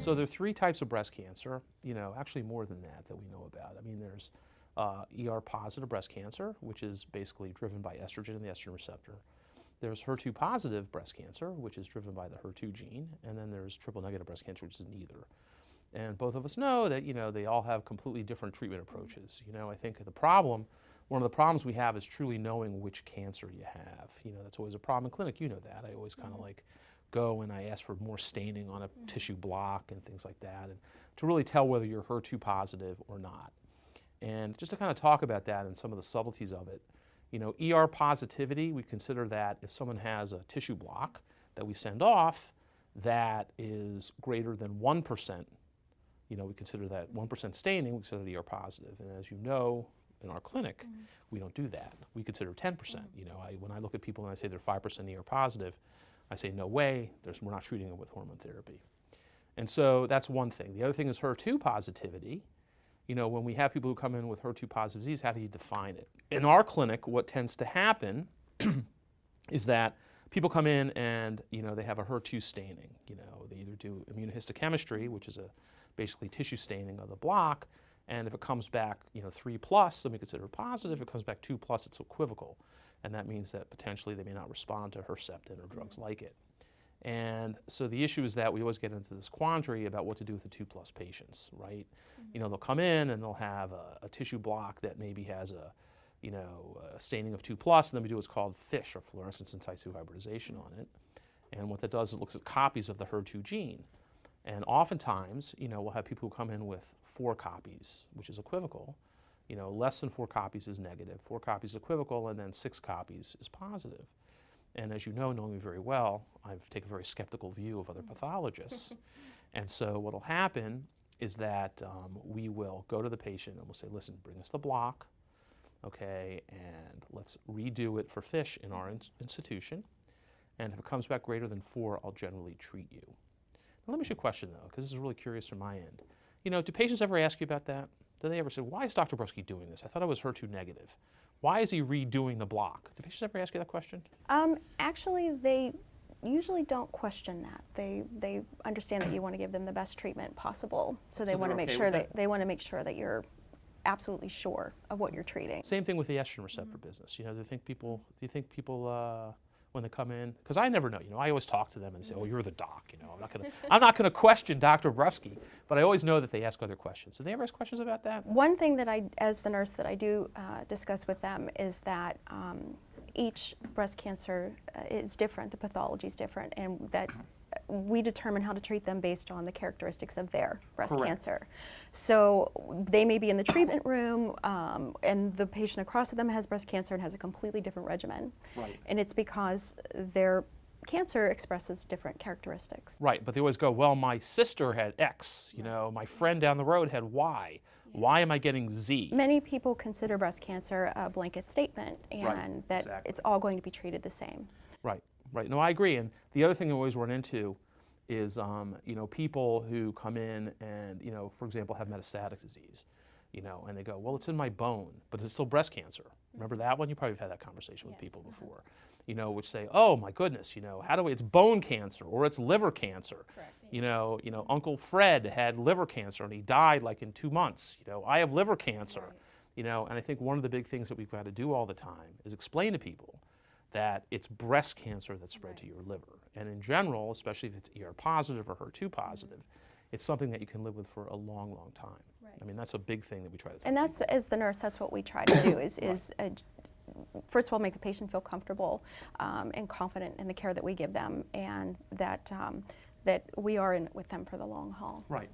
So there are 3 types of breast cancer, actually more than that we know about. I mean, there's ER-positive breast cancer, which is basically driven by estrogen and the estrogen receptor. There's HER2-positive breast cancer, which is driven by the HER2 gene, and then there's triple-negative breast cancer, which is neither. And both of us know that, they all have completely different treatment approaches. I think one of the problems we have is truly knowing which cancer you have. That's always a problem in clinic, that. I always kind of like go and I ask for more staining on a tissue block and things like that, and to really tell whether you're HER2 positive or not. And just to kind of talk about that and some of the subtleties of it, ER positivity, we consider that if someone has a tissue block that we send off that is greater than 1%, we consider that 1% staining, we consider it ER positive. And as you know, in our clinic, we don't do that. We consider 10%. When I look at people and I say they're 5% ER positive, I say, no way, we're not treating them with hormone therapy. And so that's one thing. The other thing is HER2 positivity. When we have people who come in with HER2 positive disease, how do you define it? In our clinic, what tends to happen is that people come in and, they have a HER2 staining. They either do immunohistochemistry, which is basically tissue staining of the block, and if it comes back, 3+, then we consider it positive. If it comes back 2+, it's equivocal. And that means that potentially they may not respond to Herceptin or drugs like it. And so the issue is that we always get into this quandary about what to do with the 2+ patients, right? They'll come in and they'll have a tissue block that maybe has a staining of 2+, and then we do what's called FISH, or fluorescence in type 2 hybridization on it. And what that does, it looks at copies of the HER2 gene. And oftentimes, we'll have people who come in with 4 copies, which is equivocal. Less than 4 copies is negative, 4 copies is equivocal, and then 6 copies is positive. And as you know, knowing me very well, I've taken a very skeptical view of other pathologists. And so what'll happen is that we will go to the patient and we'll say, listen, bring us the block, okay, and let's redo it for FISH in our institution. And if it comes back greater than 4, I'll generally treat you. Now, let me ask you a question, though, because this is really curious from my end. Do patients ever ask you about that? Do they ever say, why is Dr. Brufsky doing this? I thought I was HER2 negative. Why is he redoing the block? Do patients ever ask you that question? Actually, they usually don't question that. They understand that you want to give them the best treatment possible, so they want to make sure that you're absolutely sure of what you're treating. Same thing with the estrogen receptor business. Do you think people when they come in, because I never know. I always talk to them and say, "Oh, you're the doc." I'm not gonna question Dr. Brufsky, but I always know that they ask other questions. Do they ever ask questions about that? One thing that as the nurse, that I do discuss with them is that each breast cancer is different. The pathology is different, and that we determine how to treat them based on the characteristics of their breast cancer. So they may be in the treatment room, and the patient across from them has breast cancer and has a completely different regimen. Right. And it's because their cancer expresses different characteristics. Right, but they always go, well, my sister had X, my friend down the road had Y. Why am I getting Z? Many people consider breast cancer a blanket statement, and that it's all going to be treated the same. Right. Right. No, I agree. And the other thing I always run into is, people who come in and, for example, have metastatic disease, and they go, well, it's in my bone, but it's still breast cancer. Remember that one? You probably have had that conversation with people before, which say, oh my goodness, it's bone cancer or it's liver cancer. Correct. Uncle Fred had liver cancer and he died like in 2 months. I have liver cancer, and I think one of the big things that we've got to do all the time is explain to people that it's breast cancer that's spread to your liver. And in general, especially if it's ER positive or HER2 positive, it's something that you can live with for a long, long time. Right. I mean, that's a big thing that we try to do. And that's, as the nurse, that's what we try to do is first of all, make the patient feel comfortable and confident in the care that we give them, and that that we are in with them for the long haul. Right.